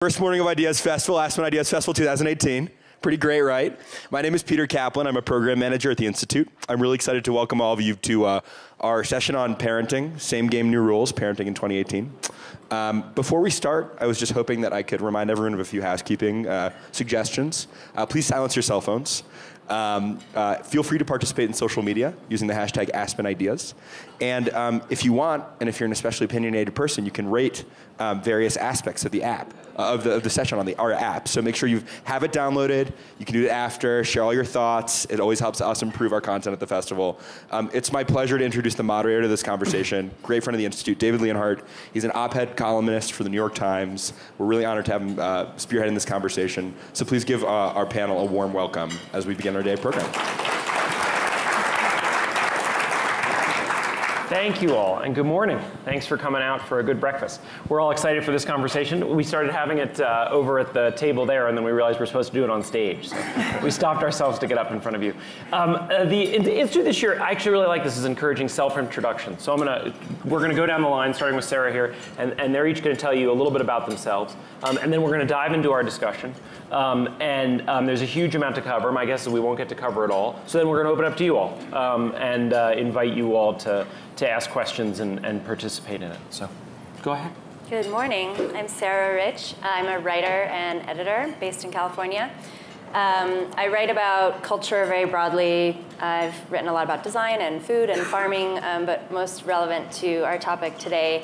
First morning of Ideas Festival, Aspen Ideas Festival 2018. Pretty great, right? My name is Peter Kaplan. I'm a program manager at the Institute. I'm really excited to welcome all of you to our session on parenting, same game, new rules, parenting in 2018. Before we start, I was just hoping that I could remind everyone of a few housekeeping suggestions. Please silence your cell phones. Feel free to participate in social media using the hashtag AspenIdeas. And if you want, and if you're an especially opinionated person, you can rate various aspects of the app, of the session on our app. So make sure you have it downloaded. You can do it after, share all your thoughts. It always helps us improve our content at the festival. It's my pleasure to introduce the moderator of this conversation, great friend of the Institute, David Leonhardt. He's an op-ed columnist for the New York Times. We're really honored to have him spearheading this conversation. So please give our panel a warm welcome as we begin our day program. Thank you all, and good morning. Thanks for coming out for a good breakfast. We're all excited for this conversation. We started having it over at the table there, and then we realized we're supposed to do it on stage. So we stopped ourselves to get up in front of you. The Institute this year, I actually really like this, is encouraging self-introduction. So we're gonna go down the line, starting with Sarah here, and they're each gonna tell you a little bit about themselves. And then we're gonna dive into our discussion. There's a huge amount to cover. My guess is we won't get to cover it all. So then we're gonna open up to you all and invite you all to ask questions and participate in it. So go ahead. Good morning. I'm Sarah Rich. I'm a writer and editor based in California. I write about culture very broadly. I've written a lot about design and food and farming, but most relevant to our topic today,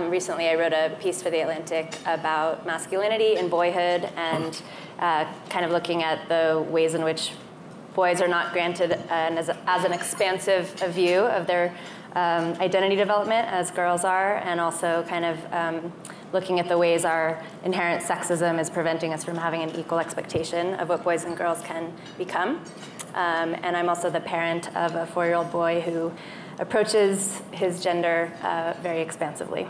recently I wrote a piece for The Atlantic about masculinity and boyhood and kind of looking at the ways in which boys are not granted as an expansive a view of their identity development as girls are, and also kind of looking at the ways our inherent sexism is preventing us from having an equal expectation of what boys and girls can become. And I'm also the parent of a 4-year-old boy who approaches his gender very expansively.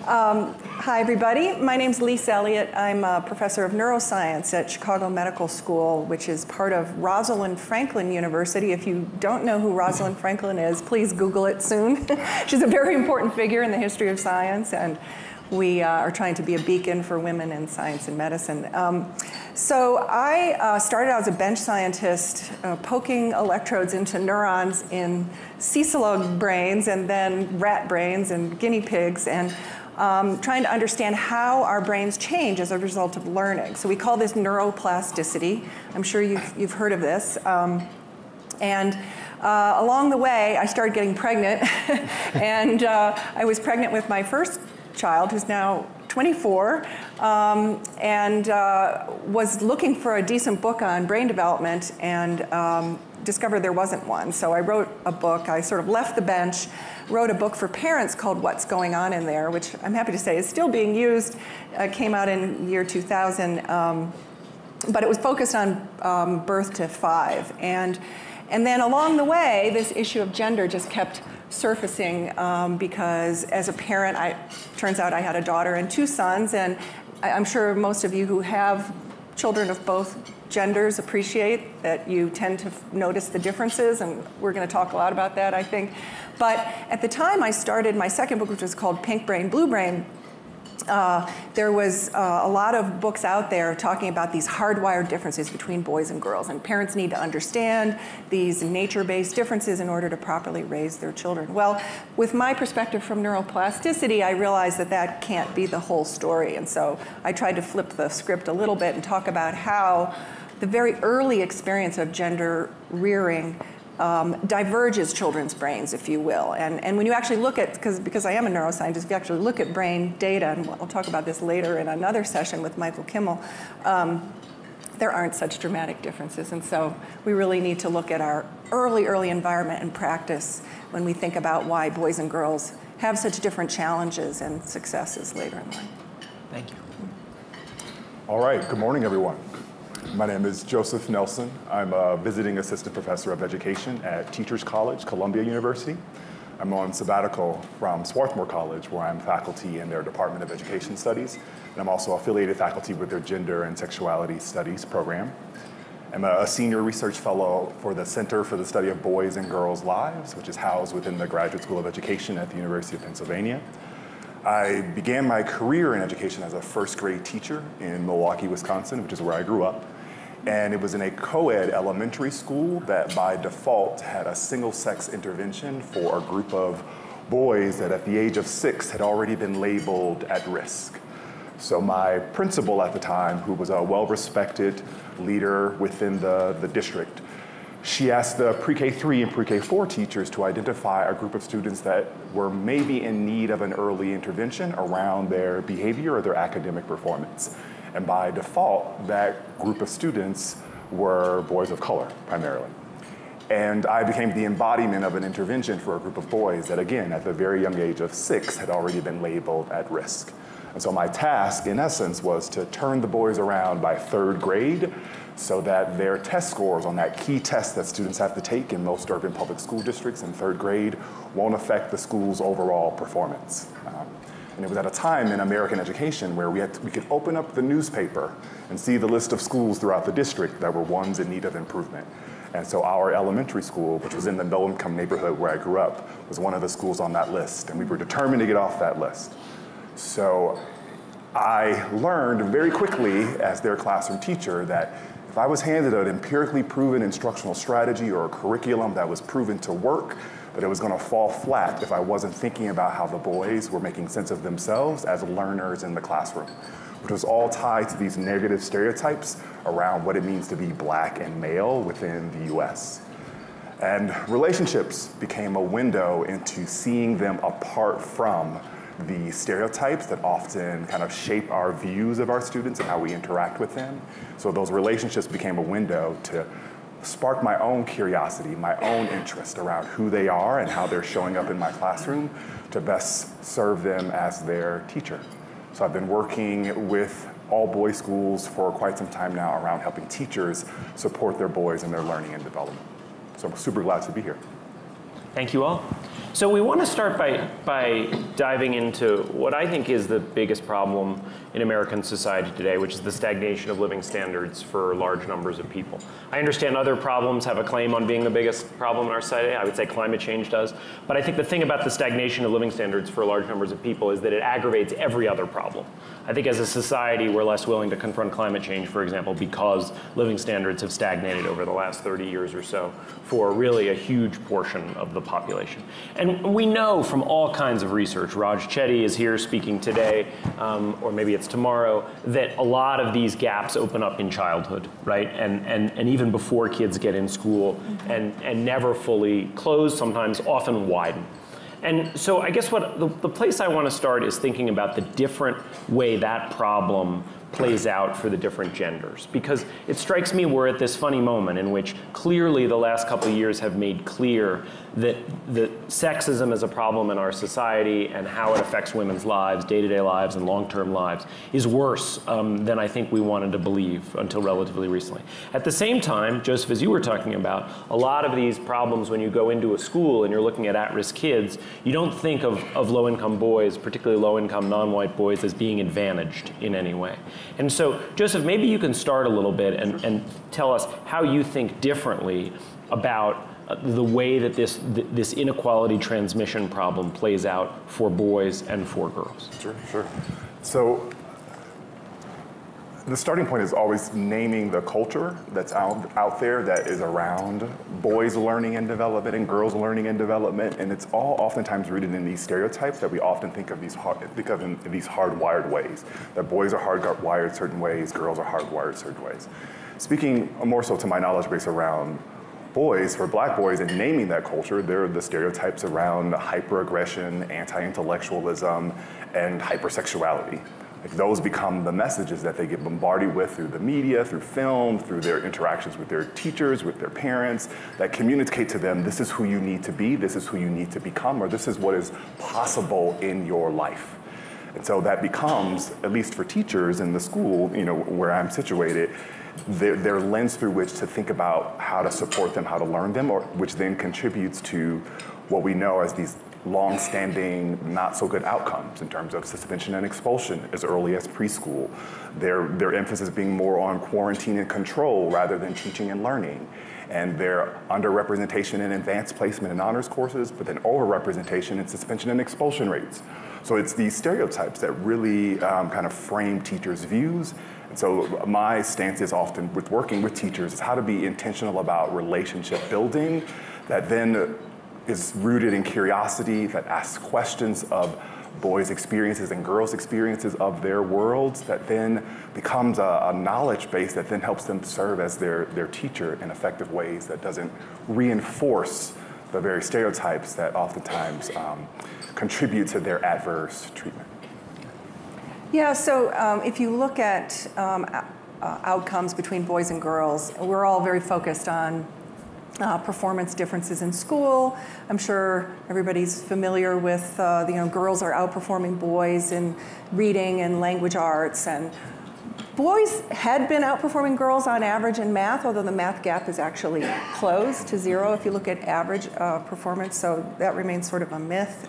Hi, everybody. My name's Lise Eliot. I'm a professor of neuroscience at Chicago Medical School, which is part of Rosalind Franklin University. If you don't know who Rosalind Franklin is, please Google it soon. She's a very important figure in the history of science, and we are trying to be a beacon for women in science and medicine. So I started out as a bench scientist, poking electrodes into neurons in sea slug brains and then rat brains and guinea pigs, and trying to understand how our brains change as a result of learning. So we call this neuroplasticity. I'm sure you've heard of this. Along the way, I started getting pregnant, and I was pregnant with my first child, who's now 24, and was looking for a decent book on brain development and discovered there wasn't one. So I wrote a book. I sort of left the bench, wrote a book for parents called What's Going On in There, which I'm happy to say is still being used. Came out in year 2000, but it was focused on birth to 5. And then along the way, this issue of gender just kept surfacing because as a parent, turns out I had a daughter and 2 sons, and I'm sure most of you who have children of both genders appreciate that you tend to notice the differences, and we're going to talk a lot about that, I think. But at the time I started my second book, which was called Pink Brain, Blue Brain, there was a lot of books out there talking about these hardwired differences between boys and girls, and parents need to understand these nature-based differences in order to properly raise their children. Well, with my perspective from neuroplasticity, I realized that that can't be the whole story, and so I tried to flip the script a little bit and talk about how the very early experience of gender rearing diverges children's brains, if you will. And when you actually look at, because I am a neuroscientist, if you actually look at brain data, and we'll talk about this later in another session with Michael Kimmel, there aren't such dramatic differences. And so we really need to look at our early environment and practice when we think about why boys and girls have such different challenges and successes later in life. Thank you. All right, good morning, everyone. My name is Joseph Nelson. I'm a visiting assistant professor of education at Teachers College, Columbia University. I'm on sabbatical from Swarthmore College, where I'm faculty in their Department of Education Studies, and I'm also affiliated faculty with their Gender and Sexuality Studies program. I'm a senior research fellow for the Center for the Study of Boys and Girls Lives, which is housed within the Graduate School of Education at the University of Pennsylvania. I began my career in education as a first grade teacher in Milwaukee, Wisconsin, which is where I grew up. And it was in a co-ed elementary school that by default had a single-sex intervention for a group of boys that at the age of 6 had already been labeled at risk. So my principal at the time, who was a well-respected leader within the district, she asked the pre-K3 and pre-K4 teachers to identify a group of students that were maybe in need of an early intervention around their behavior or their academic performance. And by default, that group of students were boys of color, primarily. And I became the embodiment of an intervention for a group of boys that, again, at the very young age of 6, had already been labeled at risk. And so my task, in essence, was to turn the boys around by 3rd grade so that their test scores on that key test that students have to take in most urban public school districts in 3rd grade won't affect the school's overall performance. And it was at a time in American education where we could open up the newspaper and see the list of schools throughout the district that were ones in need of improvement. And so our elementary school, which was in the low-income neighborhood where I grew up, was one of the schools on that list, and we were determined to get off that list. So I learned very quickly as their classroom teacher that if I was handed an empirically proven instructional strategy or a curriculum that was proven to work, that it was going to fall flat if I wasn't thinking about how the boys were making sense of themselves as learners in the classroom, which was all tied to these negative stereotypes around what it means to be black and male within the US. And relationships became a window into seeing them apart from the stereotypes that often kind of shape our views of our students and how we interact with them. So those relationships became a window to spark my own curiosity, my own interest around who they are and how they're showing up in my classroom to best serve them as their teacher. So I've been working with all boys schools for quite some time now around helping teachers support their boys in their learning and development. So I'm super glad to be here. Thank you all. So we want to start by diving into what I think is the biggest problem in American society today, which is the stagnation of living standards for large numbers of people. I understand other problems have a claim on being the biggest problem in our society. I would say climate change does. But I think the thing about the stagnation of living standards for large numbers of people is that it aggravates every other problem. I think as a society, we're less willing to confront climate change, for example, because living standards have stagnated over the last 30 years or so for really a huge portion of the population. And we know from all kinds of research, Raj Chetty is here speaking today, or maybe it's tomorrow, that a lot of these gaps open up in childhood, right? And even before kids get in school, and never fully close, sometimes often widen. And so I guess what the place I want to start is thinking about the different way that problem plays out for the different genders. Because it strikes me we're at this funny moment in which clearly the last couple of years have made clear that sexism is a problem in our society and how it affects women's lives, day-to-day lives, and long-term lives is worse than I think we wanted to believe until relatively recently. At the same time, Joseph, as you were talking about, a lot of these problems when you go into a school and you're looking at at-risk kids, you don't think of low-income boys, particularly low-income non-white boys, as being advantaged in any way. And so, Joseph, maybe you can start a little bit and tell us how you think differently about the way that this inequality transmission problem plays out for boys and for girls. Sure. So the starting point is always naming the culture that's out there that is around boys' learning and development and girls' learning and development, and it's all oftentimes rooted in these stereotypes that we often think of in these hardwired ways. That boys are hardwired certain ways, girls are hardwired certain ways. Speaking more so to my knowledge base around boys, for black boys, and naming that culture, there are the stereotypes around hyperaggression, anti-intellectualism, and hypersexuality. Like those become the messages that they get bombarded with through the media, through film, through their interactions with their teachers, with their parents, that communicate to them, this is who you need to be, this is who you need to become, or this is what is possible in your life. And so that becomes, at least for teachers in the school, where I'm situated, their lens through which to think about how to support them, how to learn them, or which then contributes to what we know as these long-standing, not so good outcomes in terms of suspension and expulsion as early as preschool. Their emphasis being more on quarantine and control rather than teaching and learning. and they're underrepresentation in advanced placement and honors courses, but then overrepresentation in suspension and expulsion rates. So it's these stereotypes that really kind of frame teachers' views. And so my stance is often with working with teachers is how to be intentional about relationship building that then is rooted in curiosity, that asks questions of boys' experiences and girls' experiences of their worlds, that then becomes a knowledge base that then helps them serve as their teacher in effective ways that doesn't reinforce the very stereotypes that oftentimes contribute to their adverse treatment. Yeah, so if you look at outcomes between boys and girls, we're all very focused on performance differences in school. I'm sure everybody's familiar with, girls are outperforming boys in reading and language arts, and boys had been outperforming girls on average in math, although the math gap is actually closed to zero if you look at average performance, so that remains sort of a myth.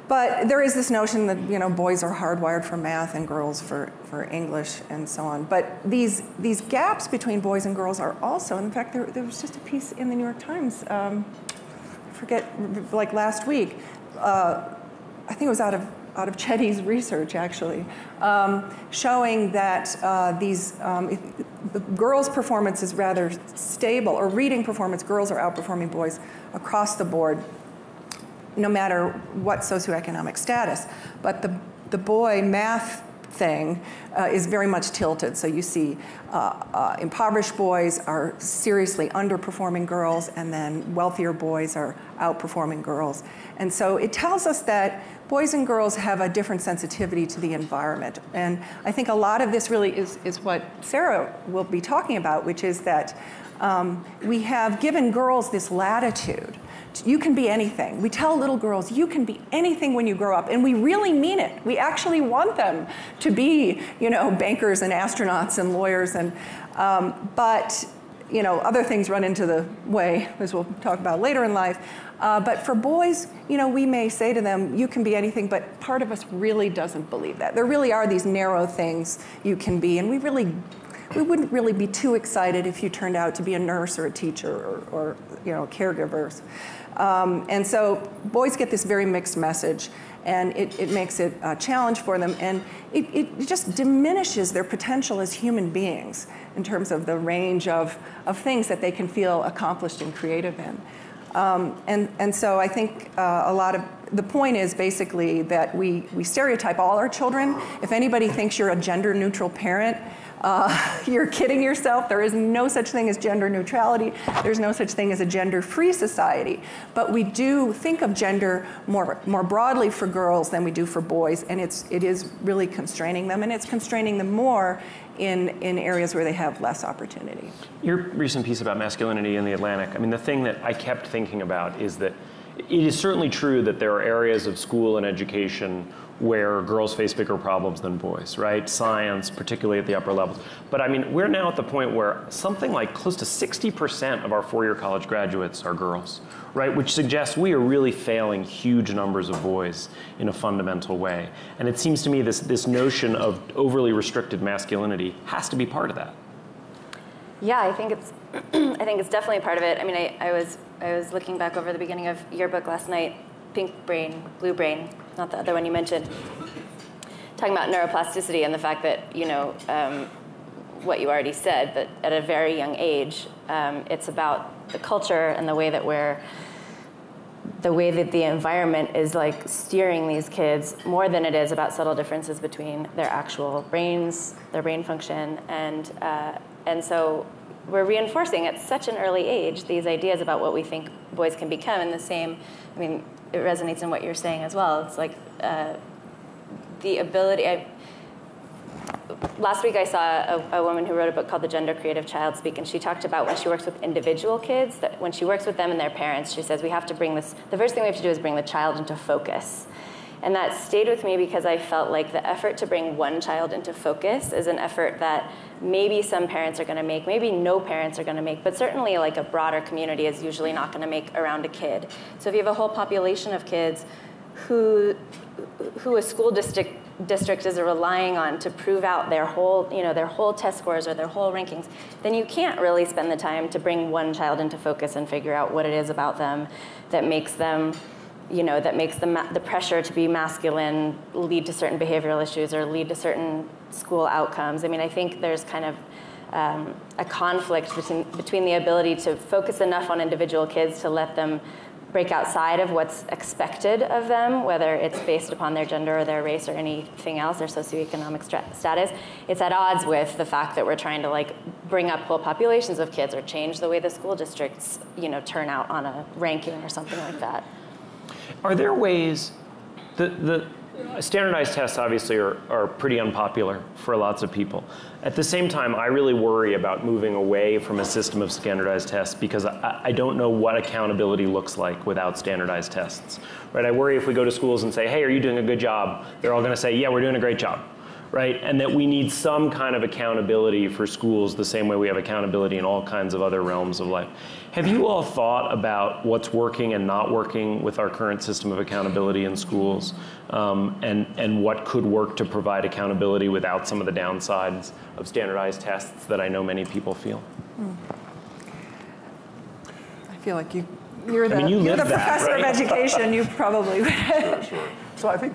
But there is this notion that boys are hardwired for math and girls for English and so on. But these gaps between boys and girls are also, in fact, there was just a piece in the New York Times, I forget, like last week, I think it was out of Chetty's research actually, showing that the girls' performance is rather stable, or reading performance, girls are outperforming boys across the board, no matter what socioeconomic status. But the boy math thing is very much tilted. So you see impoverished boys are seriously underperforming girls, and then wealthier boys are outperforming girls. And so it tells us that boys and girls have a different sensitivity to the environment. And I think a lot of this really is what Sarah will be talking about, which is that we have given girls this latitude. You can be anything. We tell little girls, you can be anything when you grow up, and we really mean it. We actually want them to be, bankers and astronauts and lawyers, and but other things run into the way, as we'll talk about later in life. But for boys, we may say to them, you can be anything, but part of us really doesn't believe that. There really are these narrow things you can be, and we wouldn't really be too excited if you turned out to be a nurse or a teacher or caregivers. And so boys get this very mixed message, and it makes it a challenge for them, and it just diminishes their potential as human beings in terms of the range of things that they can feel accomplished and creative in. And so I think a lot of the point is basically that we stereotype all our children. If anybody thinks you're a gender-neutral parent, you're kidding yourself. There is no such thing as gender neutrality. There's no such thing as a gender-free society. But we do think of gender more broadly for girls than we do for boys, and it is really constraining them, and it's constraining them more in areas where they have less opportunity. Your recent piece about masculinity in the Atlantic, the thing that I kept thinking about is that it is certainly true that there are areas of school and education where girls face bigger problems than boys, right? Science, particularly at the upper levels. But we're now at the point where something like close to 60% of our four-year college graduates are girls, right? Which suggests we are really failing huge numbers of boys in a fundamental way. And it seems to me this notion of overly restricted masculinity has to be part of that. Yeah, I think it's definitely part of it. I was looking back over the beginning of your book last night, Pink Brain, Blue Brain, not the other one you mentioned, talking about neuroplasticity and the fact that, what you already said, that at a very young age, it's about the culture and the way that the environment is like steering these kids more than it is about subtle differences between their actual brains, their brain function, and so we're reinforcing at such an early age these ideas about what we think boys can become. And the same, it resonates in what you're saying as well. It's like the ability. Last week I saw a woman who wrote a book called The Gender Creative Child Speak, and she talked about when she works with individual kids, that when she works with them and their parents, she says we have to bring the first thing we have to do is bring the child into focus. And that stayed with me because I felt like the effort to bring one child into focus is an effort that maybe some parents are going to make, maybe no parents are going to make, but certainly like a broader community is usually not going to make around a kid. So if you have a whole population of kids who a school district district is relying on to prove out their whole test scores or their whole rankings, then you can't really spend the time to bring one child into focus and figure out what it is about them that makes them, the pressure to be masculine lead to certain behavioral issues or lead to certain school outcomes. I mean, I think there's kind of a conflict between the ability to focus enough on individual kids to let them break outside of what's expected of them, whether it's based upon their gender or their race or anything else, their socioeconomic status. It's at odds with the fact that we're trying to bring up whole populations of kids or change the way the school districts, turn out on a ranking or something like that. Are there ways, the standardized tests obviously are pretty unpopular for lots of people. At the same time, I really worry about moving away from a system of standardized tests because I don't know what accountability looks like without standardized tests. Right? I worry if we go to schools and say, hey, are you doing a good job? They're all going to say, yeah, we're doing a great job. Right? And that we need some kind of accountability for schools the same way we have accountability in all kinds of other realms of life. Have you all thought about what's working and not working with our current system of accountability in schools, and what could work to provide accountability without some of the downsides of standardized tests that I know many people feel? I feel like you're the that, professor right? of education. You probably would. Sure. So I think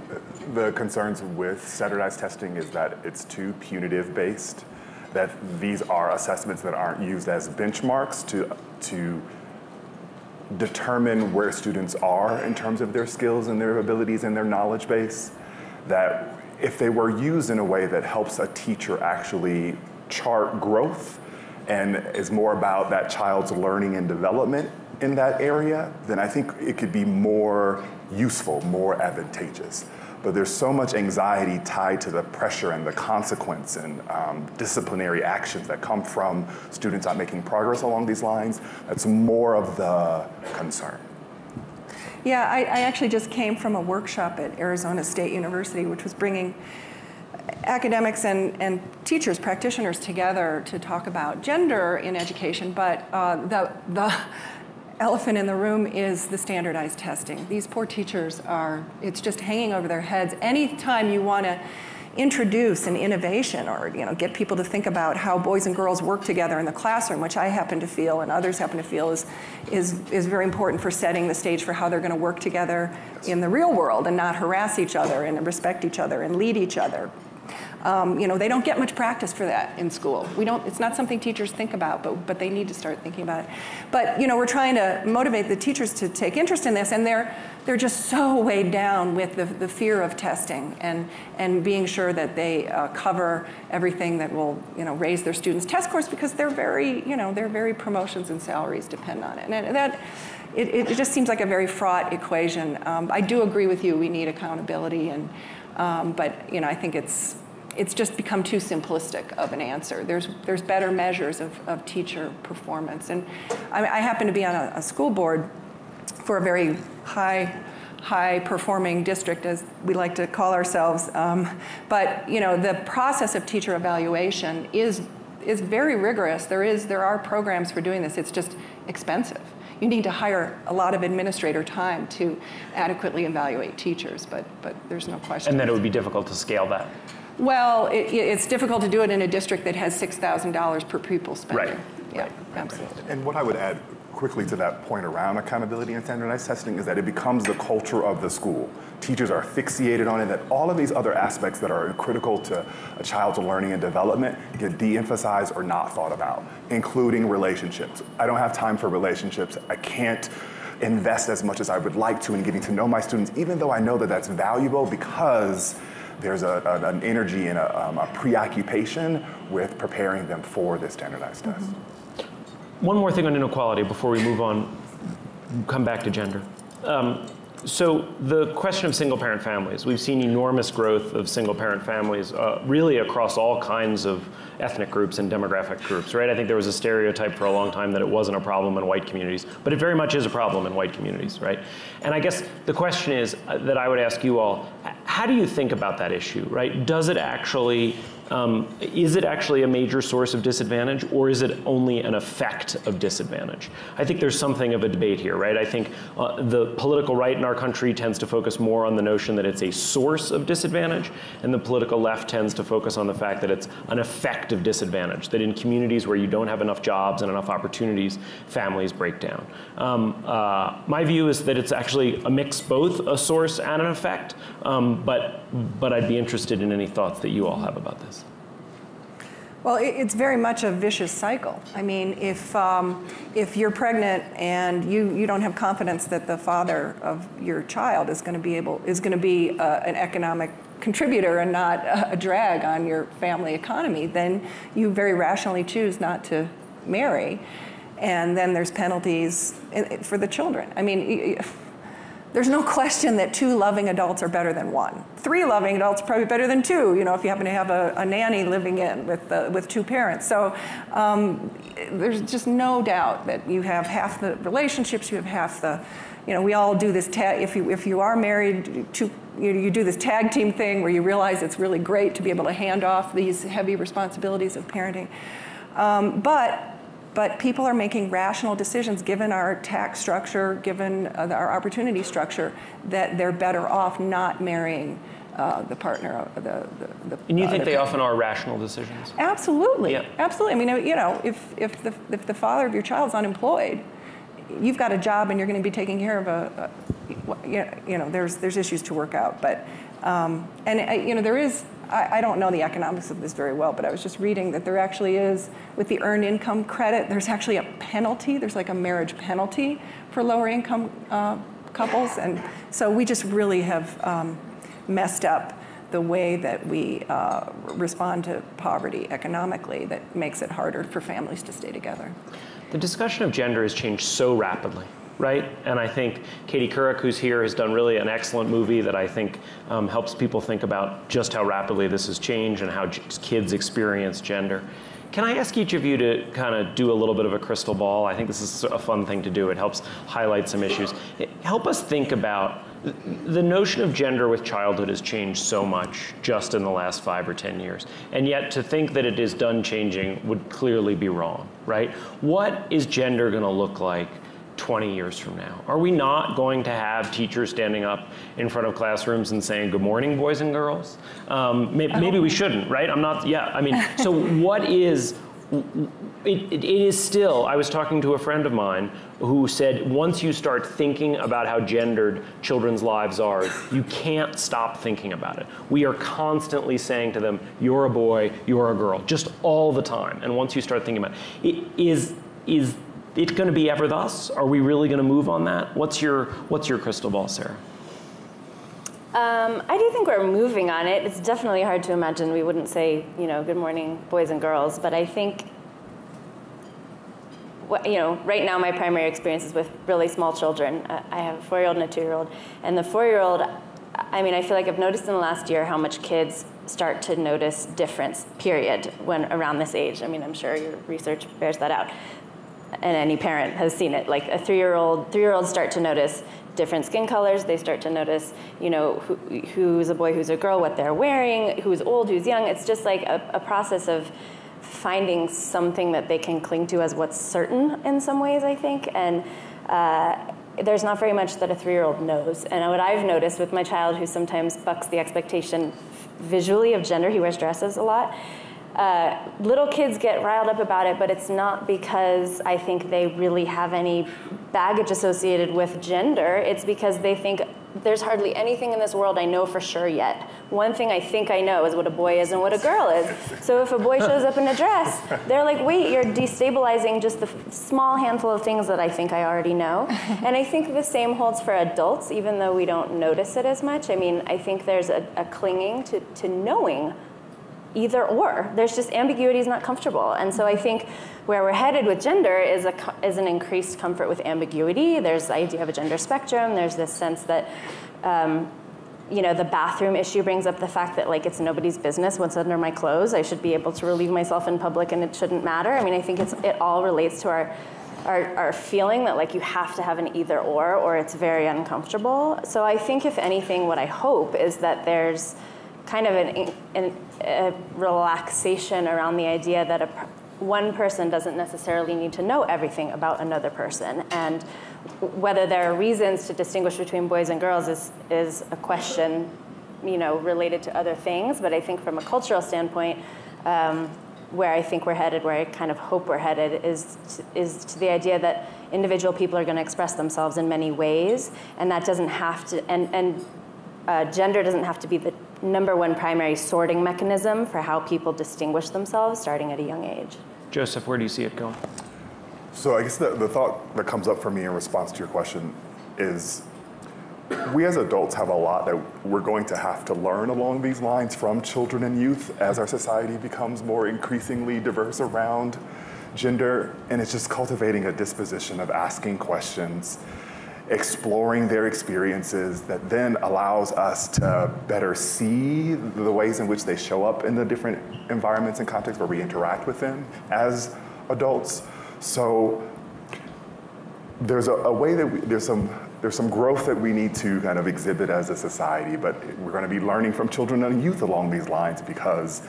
the concerns with standardized testing is that it's too punitive based, that these are assessments that aren't used as benchmarks to determine where students are in terms of their skills and their abilities and their knowledge base, that if they were used in a way that helps a teacher actually chart growth and is more about that child's learning and development in that area, then I think it could be more useful, more advantageous. But there's so much anxiety tied to the pressure and the consequence and disciplinary actions that come from students not making progress along these lines. That's more of the concern. Yeah, I actually just came from a workshop at Arizona State University, which was bringing academics and teachers, practitioners together to talk about gender in education, but the elephant in the room is the standardized testing. These poor teachers it's just hanging over their heads. Anytime you want to introduce an innovation or get people to think about how boys and girls work together in the classroom, which I happen to feel and others happen to feel is very important for setting the stage for how they're going to work together in the real world and not harass each other and respect each other and lead each other. They don't get much practice for that in school. It's not something teachers think about, but they need to start thinking about it. But we're trying to motivate the teachers to take interest in this, and they're just so weighed down with the fear of testing and being sure that they cover everything that will raise their students' test scores, because their very promotions and salaries depend on it. And that it just seems like a very fraught equation. I do agree with you. We need accountability, but I think it's just become too simplistic of an answer. There's better measures of teacher performance. And I happen to be on a school board for a very high performing district, as we like to call ourselves. But the process of teacher evaluation is very rigorous. There are programs for doing this. It's just expensive. You need to hire a lot of administrator time to adequately evaluate teachers, but there's no question. And then it would be difficult to scale that. Well, it's difficult to do it in a district that has $6,000 per pupil spending. Right. Yeah, absolutely. And what I would add quickly to that point around accountability and standardized testing is that it becomes the culture of the school. Teachers are fixated on it, that all of these other aspects that are critical to a child's learning and development get de-emphasized or not thought about, including relationships. I don't have time for relationships. I can't invest as much as I would like to in getting to know my students, even though I know that that's valuable, because there's an energy and a preoccupation with preparing them for this standardized test. One more thing on inequality before we move on, come back to gender. So the question of single-parent families, we've seen enormous growth of single-parent families really across all kinds of ethnic groups and demographic groups, right? I think there was a stereotype for a long time that it wasn't a problem in white communities, but it very much is a problem in white communities, right? And I guess the question is that I would ask you all, How do you think about that issue, right? Does it actually, is it actually a major source of disadvantage, or is it only an effect of disadvantage? I think there's something of a debate here, right? I think the political right in our country tends to focus more on the notion that it's a source of disadvantage, and the political left tends to focus on the fact that it's an effect of disadvantage, that in communities where you don't have enough jobs and enough opportunities, families break down. My view is that it's actually a mix, both a source and an effect, but I'd be interested in any thoughts that you all have about this. Well, it's very much a vicious cycle. I mean, if you're pregnant and you don't have confidence that the father of your child is going to be an economic contributor and not a drag on your family economy, then you very rationally choose not to marry, and then there's penalties for the children. I mean, there's no question that 2 loving adults are better than 1. 3 loving adults are probably better than 2, if you happen to have a nanny living in with 2 parents. So there's just no doubt that you have half the relationships, you have half the, we all do this, if you are married, you do this tag team thing where you realize it's really great to be able to hand off these heavy responsibilities of parenting. But people are making rational decisions, given our tax structure, given our opportunity structure, that they're better off not marrying the partner. And you think they often are rational decisions? Absolutely, yeah. Absolutely. I mean, if the father of your child's unemployed, you've got a job and you're going to be taking care of there's issues to work out. But there is. I don't know the economics of this very well, but I was just reading that there actually is, with the earned income credit, there's actually a penalty. There's like a marriage penalty for lower income couples. And so we just really have messed up the way that we respond to poverty economically that makes it harder for families to stay together. The discussion of gender has changed so rapidly, right? And I think Katie Couric, who's here, has done really an excellent movie that I think helps people think about just how rapidly this has changed and how kids experience gender. Can I ask each of you to kind of do a little bit of a crystal ball? I think this is a fun thing to do. It helps highlight some issues. Help us think about the notion of gender with childhood has changed so much just in the last 5 or 10 years. And yet to think that it is done changing would clearly be wrong, right? What is gender going to look like 20 years from now? Are we not going to have teachers standing up in front of classrooms and saying, "Good morning, boys and girls"? Maybe we shouldn't, right? So what is, it is still, I was talking to a friend of mine who said, once you start thinking about how gendered children's lives are, you can't stop thinking about it. We are constantly saying to them, "You're a boy, you're a girl," just all the time. And once you start thinking about it, is it going to be ever thus? Are we really going to move on that? What's your crystal ball, Sarah? I do think we're moving on it. It's definitely hard to imagine we wouldn't say, "Good morning, boys and girls." But I think, right now my primary experience is with really small children. I have a 4-year-old and a 2-year-old. And the 4-year-old, I feel like I've noticed in the last year how much kids start to notice difference, period, when around this age. I'm sure your research bears that out. And any parent has seen it. Like a 3-year-olds start to notice different skin colors. They start to notice, who's a boy, who's a girl, what they're wearing, who's old, who's young. It's just like a process of finding something that they can cling to as what's certain in some ways, I think. And there's not very much that a 3-year-old knows. And what I've noticed with my child, who sometimes bucks the expectation visually of gender, he wears dresses a lot. Little kids get riled up about it, but it's not because I think they really have any baggage associated with gender. It's because they think there's hardly anything in this world I know for sure yet. One thing I think I know is what a boy is and what a girl is. So if a boy shows up in a dress, they're like, wait, you're destabilizing just the small handful of things that I think I already know. And I think the same holds for adults, even though we don't notice it as much. I think there's a clinging to knowing either or. There's just ambiguity is not comfortable. And so I think where we're headed with gender is an increased comfort with ambiguity. There's the idea of a gender spectrum. There's this sense that, the bathroom issue brings up the fact that it's nobody's business what's under my clothes. I should be able to relieve myself in public and it shouldn't matter. I think it all relates to our are feeling that like you have to have an either or it's very uncomfortable. So I think if anything, what I hope is that there's kind of a relaxation around the idea that one person doesn't necessarily need to know everything about another person. And whether there are reasons to distinguish between boys and girls is a question, related to other things. But I think from a cultural standpoint, where I think we're headed, where I kind of hope we're headed, is to the idea that individual people are going to express themselves in many ways, and that doesn't have to, and gender doesn't have to be the number one primary sorting mechanism for how people distinguish themselves starting at a young age. Joseph, where do you see it going? So I guess the thought that comes up for me in response to your question is we as adults have a lot that we're going to have to learn along these lines from children and youth as our society becomes more increasingly diverse around gender. And it's just cultivating a disposition of asking questions, exploring their experiences that then allows us to better see the ways in which they show up in the different environments and contexts where we interact with them as adults. So there's a way that there's some growth that we need to kind of exhibit as a society, but we're going to be learning from children and youth along these lines because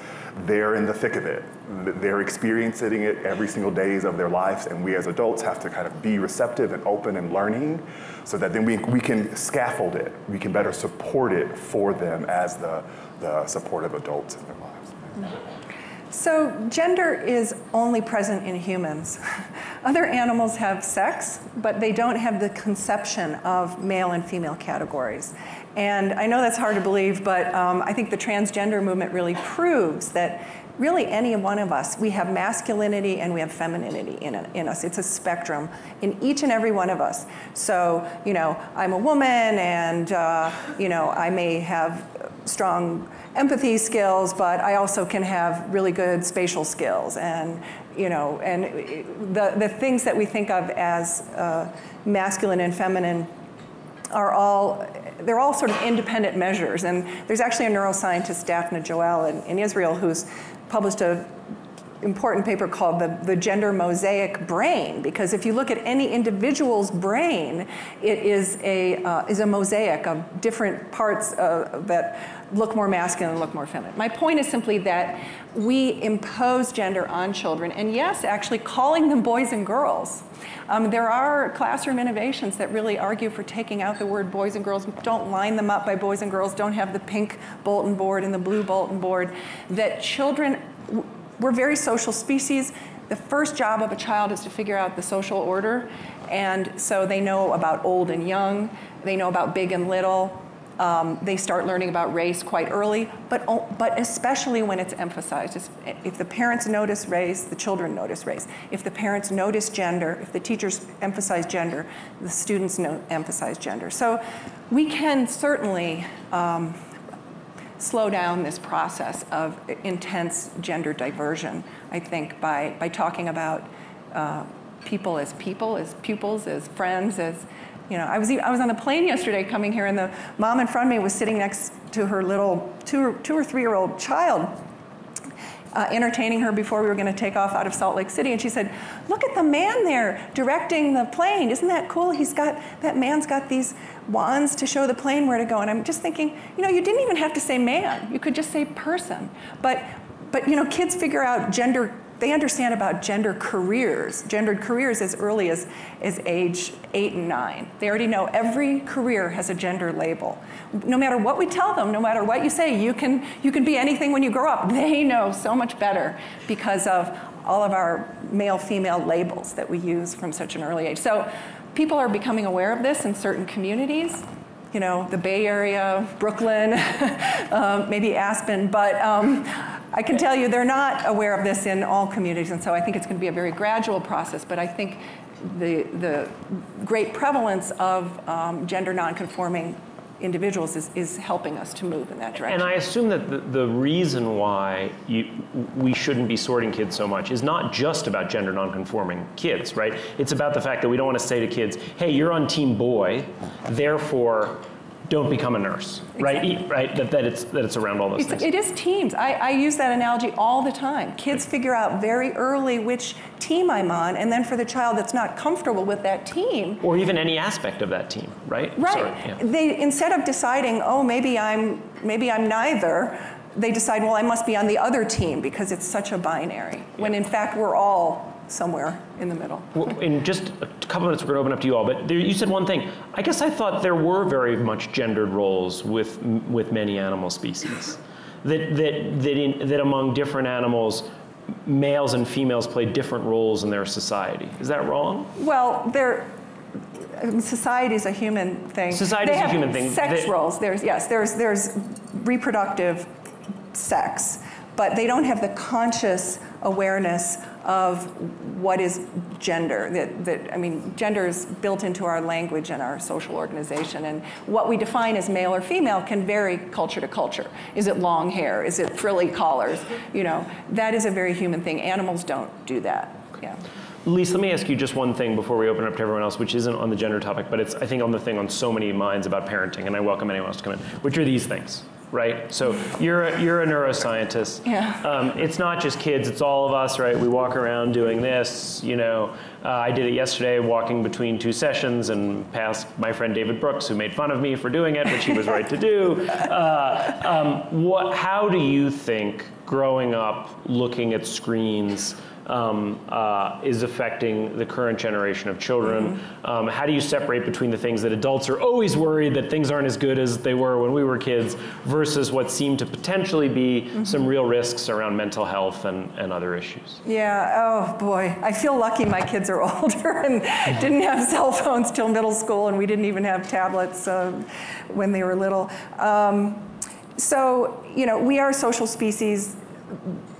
they're in the thick of it. They're experiencing it every single days of their lives, and we as adults have to kind of be receptive and open and learning so that then we can scaffold it. We can better support it for them as the supportive adults in their lives. So gender is only present in humans. Other animals have sex, but they don't have the conception of male and female categories. And I know that's hard to believe, but I think the transgender movement really proves that really any one of us, we have masculinity and we have femininity in us. It's a spectrum in each and every one of us. So, I'm a woman and, I may have strong empathy skills, but I also can have really good spatial skills. And, the things that we think of as masculine and feminine are they're all sort of independent measures. And there's actually a neuroscientist, Daphne Joel in Israel, who's published an important paper called the Gender Mosaic Brain, because if you look at any individual's brain, it is a mosaic of different parts that look more masculine and look more feminine. My point is simply that we impose gender on children, and yes, actually calling them boys and girls. There are classroom innovations that really argue for taking out the word boys and girls. Don't line them up by boys and girls. Don't have the pink bulletin board and the blue bulletin board. That children, we're very social species. The first job of a child is to figure out the social order. And so they know about old and young. They know about big and little. They start learning about race quite early, but especially when it's emphasized. If the parents notice race, the children notice race. If the parents notice gender, if the teachers emphasize gender, the students emphasize gender. So we can certainly slow down this process of intense gender diversion, I think, by talking about people, as pupils, as friends, as I was on the plane yesterday coming here, and the mom in front of me was sitting next to her little 2 or 3-year-old child, entertaining her before we were going to take off out of Salt Lake City. And she said, "Look at the man there directing the plane. Isn't that cool? That man's got these wands to show the plane where to go." And I'm just thinking, you didn't even have to say man. You could just say person. But kids figure out gender. They understand about gendered careers as early as age 8 and 9. They already know every career has a gender label. No matter what we tell them, no matter what you say, you can be anything when you grow up. They know so much better because of all of our male-female labels that we use from such an early age. So people are becoming aware of this in certain communities. The Bay Area, Brooklyn, maybe Aspen, but I can tell you they're not aware of this in all communities, and so I think it's going to be a very gradual process, but I think the great prevalence of gender nonconforming individuals is helping us to move in that direction. And I assume that the reason why we shouldn't be sorting kids so much is not just about gender nonconforming kids, right? It's about the fact that we don't want to say to kids, hey, you're on team boy, therefore don't become a nurse, Exactly. right? That it's around all those things. It is teams. I use that analogy all the time. Kids figure out very early which team I'm on, and then for the child that's not comfortable with that team, Or even any aspect of that team, right? right? Sorry, yeah. They, instead of deciding, oh, maybe I'm neither, they decide, well, I must be on the other team because it's such a binary. When in fact we're all somewhere in the middle. Well, in just a couple minutes, we're going to open up to you all. But you said one thing. I guess I thought there were very much gendered roles with many animal species. That among different animals, males and females play different roles in their society. Is that wrong? Well, society is a human thing. Society is a human thing. Sex roles. There's reproductive sex, but they don't have the conscious awareness of what is gender. Gender is built into our language and our social organization, and what we define as male or female can vary culture to culture. Is it long hair? Is it frilly collars? That is a very human thing. Animals don't do that. Yeah. Lise, let me ask you just one thing before we open up to everyone else, which isn't on the gender topic, but it's, I think, on the thing on so many minds about parenting, and I welcome anyone else to come in, which are these things, right? So you're a neuroscientist. Yeah. It's not just kids, it's all of us, right? We walk around doing this, I did it yesterday, walking between two sessions and past my friend David Brooks, who made fun of me for doing it, which he was right to do. How do you think growing up looking at screens is affecting the current generation of children? How do you separate between the things that adults are always worried that things aren't as good as they were when we were kids versus what seem to potentially be some real risks around mental health and other issues? Yeah, oh boy. I feel lucky my kids are older and didn't have cell phones till middle school, and we didn't even have tablets when they were little. We are a social species.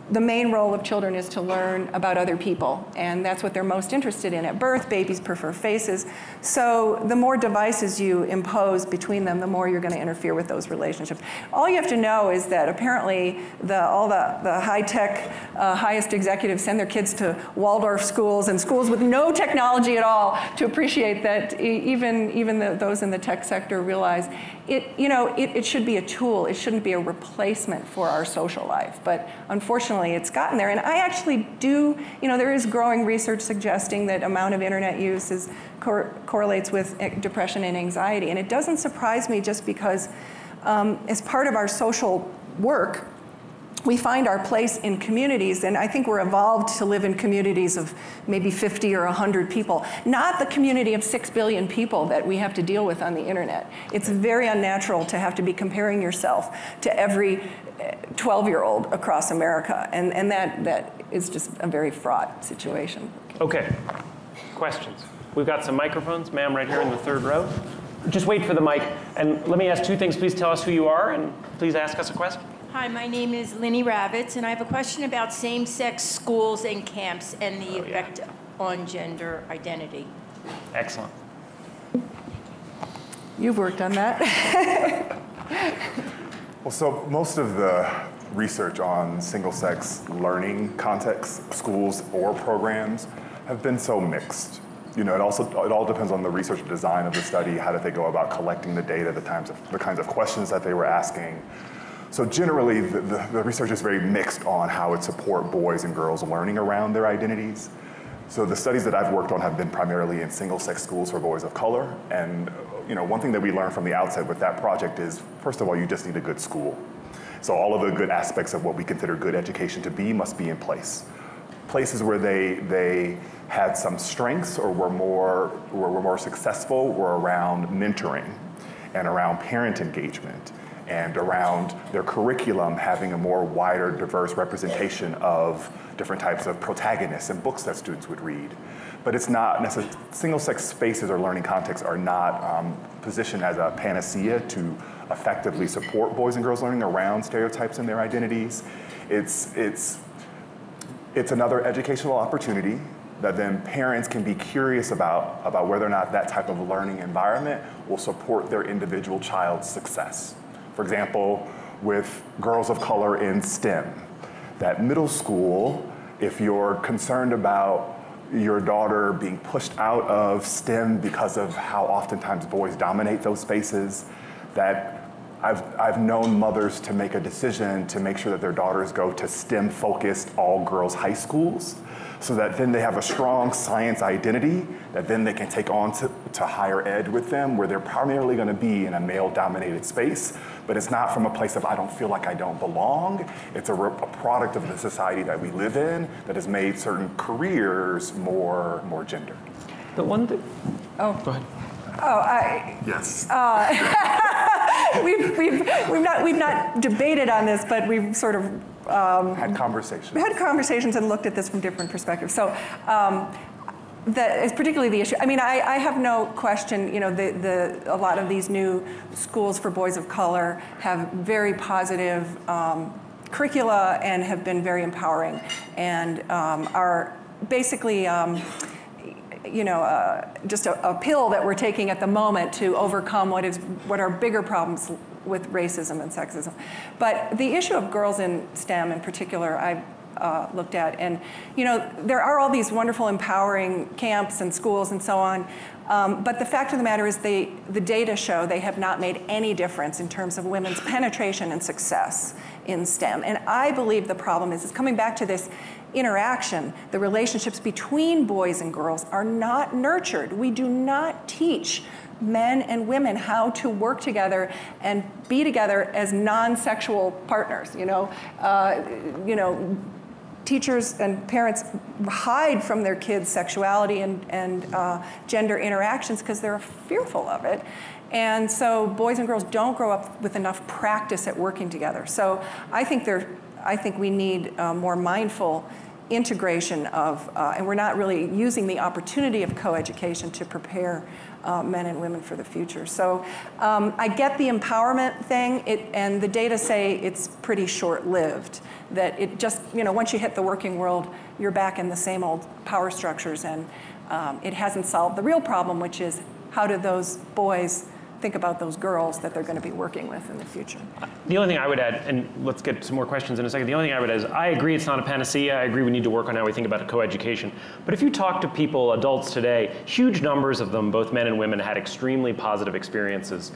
The main role of children is to learn about other people, and that's what they're most interested in. At birth, babies prefer faces. So the more devices you impose between them, the more you're going to interfere with those relationships. All you have to know is that apparently all the high-tech, highest executives send their kids to Waldorf schools and schools with no technology at all to appreciate that even those in the tech sector realize it should be a tool. It shouldn't be a replacement for our social life. But unfortunately, it's gotten there. And I actually do, there is growing research suggesting that amount of internet use correlates with depression and anxiety. And it doesn't surprise me just because as part of our social work, we find our place in communities, and I think we're evolved to live in communities of maybe 50 or 100 people, not the community of 6 billion people that we have to deal with on the internet. It's very unnatural to have to be comparing yourself to every 12-year-old across America, and that is just a very fraught situation. Okay, questions? We've got some microphones, ma'am, right here in the third row. Just wait for the mic, and let me ask two things. Please tell us who you are, and please ask us a question. Hi, my name is Linny Ravitz, and I have a question about same-sex schools and camps and the effect on gender identity. Excellent. You've worked on that. Well, so most of the research on single-sex learning contexts, schools or programs, have been so mixed. It all depends on the research design of the study. How did they go about collecting the data, the kinds of questions that they were asking. So generally, the research is very mixed on how it support boys and girls learning around their identities. So the studies that I've worked on have been primarily in single-sex schools for boys of color. And one thing that we learned from the outset with that project is, first of all, you just need a good school. So all of the good aspects of what we consider good education to be must be in place. Places where they had some strengths or were more successful were around mentoring and around parent engagement, and around their curriculum having a more wider, diverse representation of different types of protagonists and books that students would read. But it's not necessarily, single-sex spaces or learning contexts are not positioned as a panacea to effectively support boys and girls learning around stereotypes and their identities. It's another educational opportunity that then parents can be curious about whether or not that type of learning environment will support their individual child's success. For example, with girls of color in STEM, that middle school, if you're concerned about your daughter being pushed out of STEM because of how oftentimes boys dominate those spaces, that I've known mothers to make a decision to make sure that their daughters go to STEM-focused all-girls high schools, so that then they have a strong science identity that then they can take on to higher ed with them, where they're primarily going to be in a male-dominated space. But it's not from a place of I don't feel like I don't belong. It's a product of the society that we live in that has made certain careers more gendered. The one thing. Oh. Go ahead. Yes. We've not debated on this, but we've sort of Had conversations. we had conversations and looked at this from different perspectives. So that is particularly the issue. I mean, I have no question, you know, a lot of these new schools for boys of color have very positive curricula and have been very empowering and are basically just a pill that we're taking at the moment to overcome what are bigger problems with racism and sexism. But the issue of girls in STEM in particular, I've looked at, and there are all these wonderful empowering camps and schools and so on, but the fact of the matter is the data show they have not made any difference in terms of women's penetration and success in STEM. And I believe the problem is coming back to this interaction. The relationships between boys and girls are not nurtured. We do not teach men and women how to work together and be together as non-sexual partners. Teachers and parents hide from their kids' sexuality and gender interactions because they're fearful of it. And so boys and girls don't grow up with enough practice at working together. So I think we need more mindful integration of, and we're not really using the opportunity of coeducation to prepare men and women for the future. So I get the empowerment thing, and the data say it's pretty short-lived, that it just, once you hit the working world, you're back in the same old power structures, and it hasn't solved the real problem, which is how do those boys think about those girls that they're going to be working with in the future. The only thing I would add, and let's get some more questions in a second, the only thing I would add is I agree it's not a panacea. I agree we need to work on how we think about coeducation. But if you talk to people, adults today, huge numbers of them, both men and women, had extremely positive experiences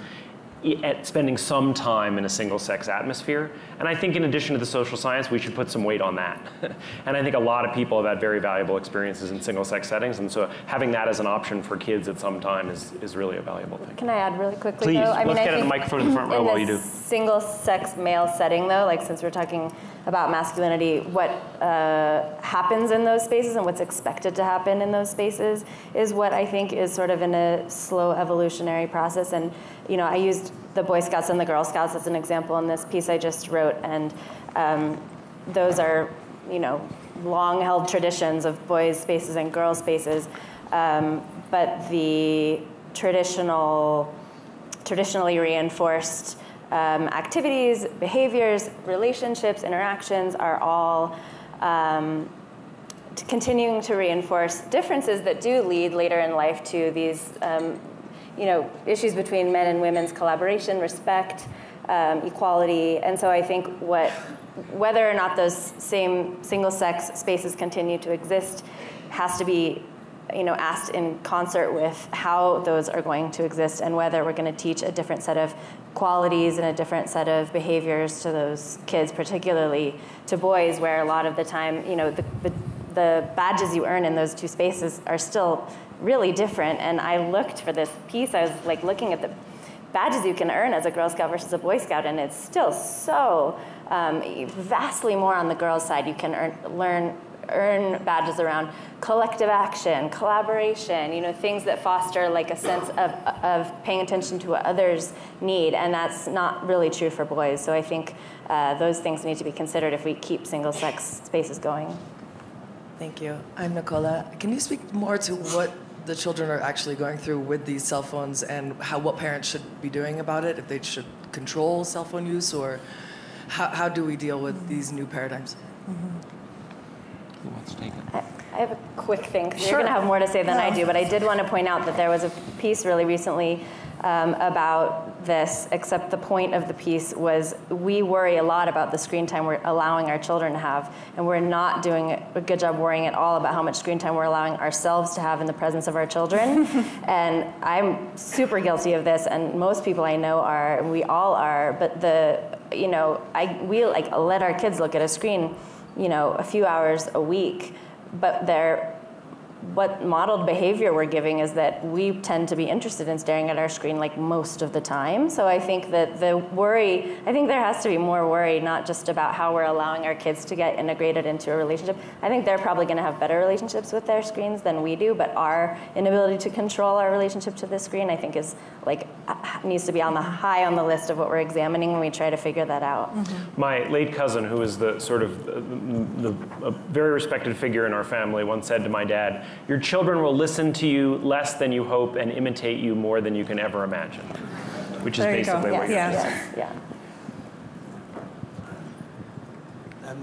at spending some time in a single-sex atmosphere. And I think in addition to the social science, we should put some weight on that. And I think a lot of people have had very valuable experiences in single-sex settings, and so having that as an option for kids at some time is really a valuable thing. Can I add really quickly, Please, though? let's get a microphone in the front row while you do. Single-sex male setting, though, like since we're talking about masculinity, what happens in those spaces and what's expected to happen in those spaces is what I think is sort of in a slow evolutionary process. And I used the Boy Scouts and the Girl Scouts as an example in this piece I just wrote, and those are long-held traditions of boys' spaces and girls' spaces, but the traditionally reinforced activities, behaviors, relationships, interactions are all continuing to reinforce differences that do lead later in life to these issues between men and women's collaboration, respect, equality. And so I think whether or not those same single-sex spaces continue to exist has to be asked in concert with how those are going to exist and whether we're going to teach a different set of qualities and a different set of behaviors to those kids, particularly to boys, where a lot of the time, the badges you earn in those two spaces are still really different. And I looked for this piece, I was like looking at the badges you can earn as a Girl Scout versus a Boy Scout, and it's still so vastly more on the girls' side. You can earn badges around collective action, collaboration, things that foster like a sense of paying attention to what others need, and that's not really true for boys. So I think those things need to be considered if we keep single-sex spaces going. Thank you. I'm Nicola. Can you speak more to what the children are actually going through with these cell phones and what parents should be doing about it, if they should control cell phone use, or how do we deal with these new paradigms? Who wants to take it? I have a quick thing, because Sure. you're going to have more to say than I do, but I did want to point out that there was a piece really recently about this, except the point of the piece was we worry a lot about the screen time we're allowing our children to have, and we're not doing a good job worrying at all about how much screen time we're allowing ourselves to have in the presence of our children. And I'm super guilty of this, and most people I know are, and we all are, but we let our kids look at a screen, a few hours a week, but what modeled behavior we're giving is that we tend to be interested in staring at our screen like most of the time. So I think that there has to be more worry, not just about how we're allowing our kids to get integrated into a relationship. I think they're probably going to have better relationships with their screens than we do, but our inability to control our relationship to the screen, I think, is needs to be high on the list of what we're examining when we try to figure that out. Mm-hmm. My late cousin, who is the sort of a very respected figure in our family, once said to my dad, "Your children will listen to you less than you hope and imitate you more than you can ever imagine," which is basically what you're saying. Yeah.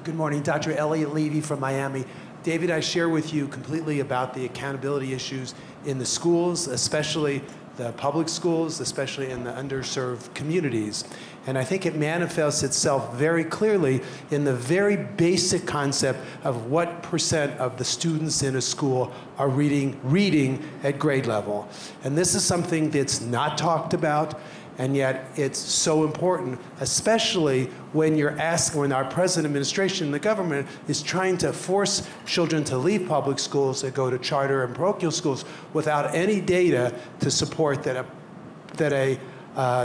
Good morning, Dr. Eliot Levy from Miami. David, I share with you completely about the accountability issues in the schools, especially the public schools, especially in the underserved communities. And I think it manifests itself very clearly in the very basic concept of what percent of the students in a school are reading at grade level. And this is something that's not talked about, and yet it's so important, especially when when our present administration and the government is trying to force children to leave public schools and go to charter and parochial schools without any data to support that a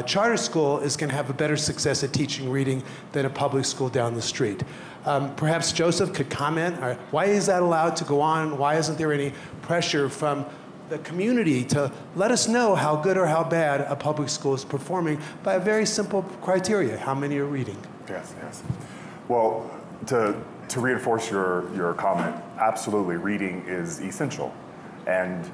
charter school is going to have a better success at teaching reading than a public school down the street. Perhaps Joseph could comment. Why is that allowed to go on? Why isn't there any pressure from the community to let us know how good or how bad a public school is performing by a very simple criteria: how many are reading? Yes. Well, to reinforce your comment, absolutely, reading is essential. And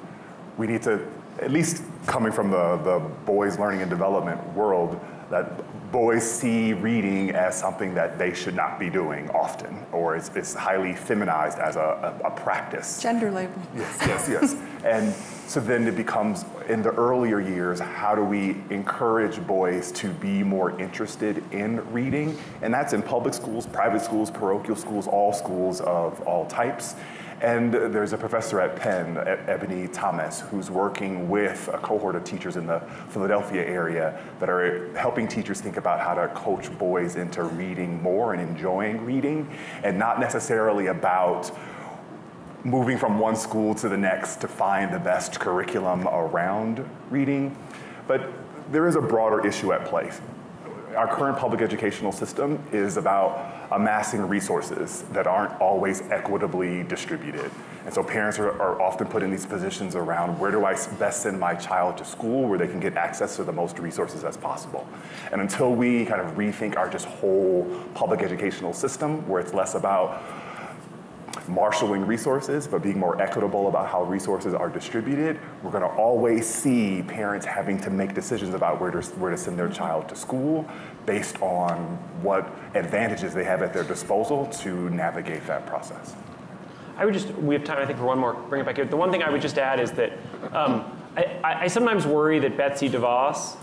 we need to, at least coming from the boys learning and development world, that boys see reading as something that they should not be doing often, or it's highly feminized as a practice. Gender label. Yes. And so then it becomes, in the earlier years, how do we encourage boys to be more interested in reading? And that's in public schools, private schools, parochial schools, all schools of all types. And there's a professor at Penn, Ebony Thomas, who's working with a cohort of teachers in the Philadelphia area that are helping teachers think about how to coach boys into reading more and enjoying reading, and not necessarily about moving from one school to the next to find the best curriculum around reading. But there is a broader issue at play. Our current public educational system is about amassing resources that aren't always equitably distributed. And so parents are often put in these positions around, where do I best send my child to school where they can get access to the most resources as possible? And until we kind of rethink our just whole public educational system, where it's less about marshaling resources, but being more equitable about how resources are distributed, we're going to always see parents having to make decisions about where to send their child to school based on what advantages they have at their disposal to navigate that process. We have time, I think, for one more. Bring it back here. The one thing I would just add is that I sometimes worry that Betsy DeVos,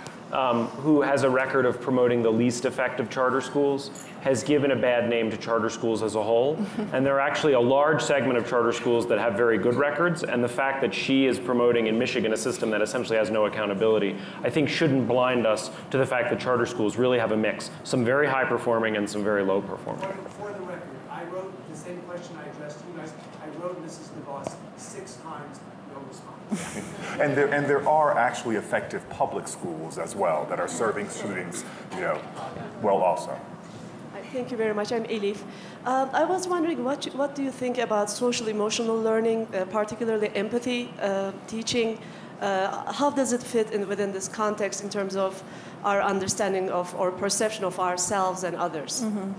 who has a record of promoting the least effective charter schools, has given a bad name to charter schools as a whole. And there are actually a large segment of charter schools that have very good records, and the fact that she is promoting in Michigan a system that essentially has no accountability, I think shouldn't blind us to the fact that charter schools really have a mix, some very high performing and some very low performing. For the record, I wrote the same question I addressed you guys. I wrote Mrs. DeVos 6 times. And there are actually effective public schools as well that are serving students, well also. Thank you very much. I'm Elif. I was wondering, what do you think about social-emotional learning, particularly empathy teaching? How does it fit within this context in terms of our understanding of or perception of ourselves and others? Mm-hmm.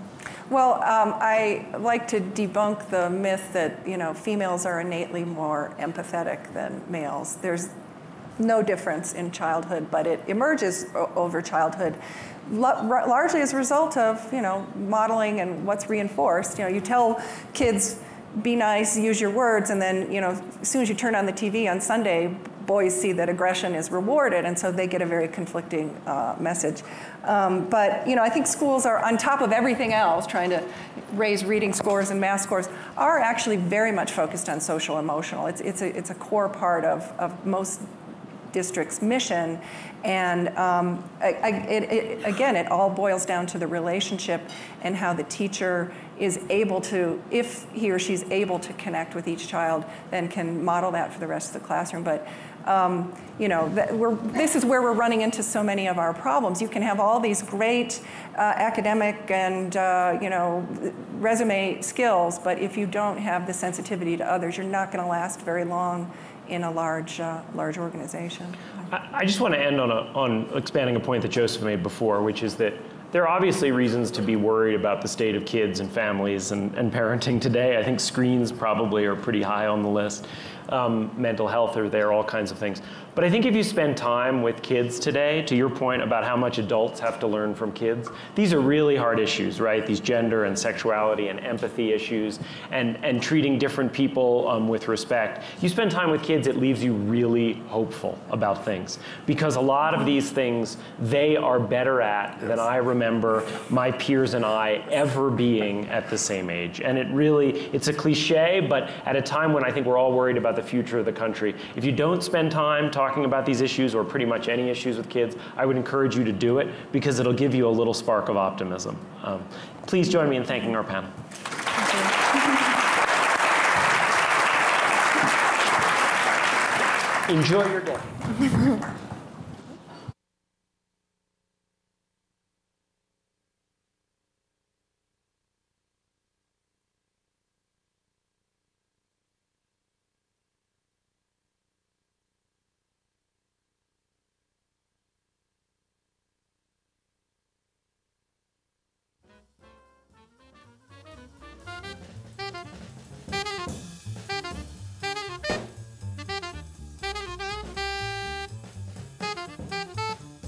Well, I like to debunk the myth that females are innately more empathetic than males. There's no difference in childhood, but it emerges over childhood, largely as a result of modeling and what's reinforced. You tell kids be nice, use your words, and then, as soon as you turn on the TV on Sunday, boys see that aggression is rewarded, and so they get a very conflicting message. But I think schools are, on top of everything else, trying to raise reading scores and math scores, are actually very much focused on social emotional. It's a core part of most district's mission, and again, it all boils down to the relationship and how the teacher is able to, if he or she's able to connect with each child, then can model that for the rest of the classroom. But this is where we're running into so many of our problems. You can have all these great academic and resume skills, but if you don't have the sensitivity to others, you're not going to last very long in a large organization. I just want to end on expanding a point that Joseph made before, which is that there are obviously reasons to be worried about the state of kids and families and parenting today. I think screens probably are pretty high on the list. Mental health are there, all kinds of things. But I think if you spend time with kids today, to your point about how much adults have to learn from kids, these are really hard issues, right? These gender and sexuality and empathy issues and treating different people with respect. You spend time with kids, it leaves you really hopeful about things. Because a lot of these things, they are better at than I remember my peers and I ever being at the same age. And it's a cliche, but at a time when I think we're all worried about the future of the country, if you don't spend time talking about these issues or pretty much any issues with kids, I would encourage you to do it because it'll give you a little spark of optimism. Please join me in thanking our panel. Enjoy your day.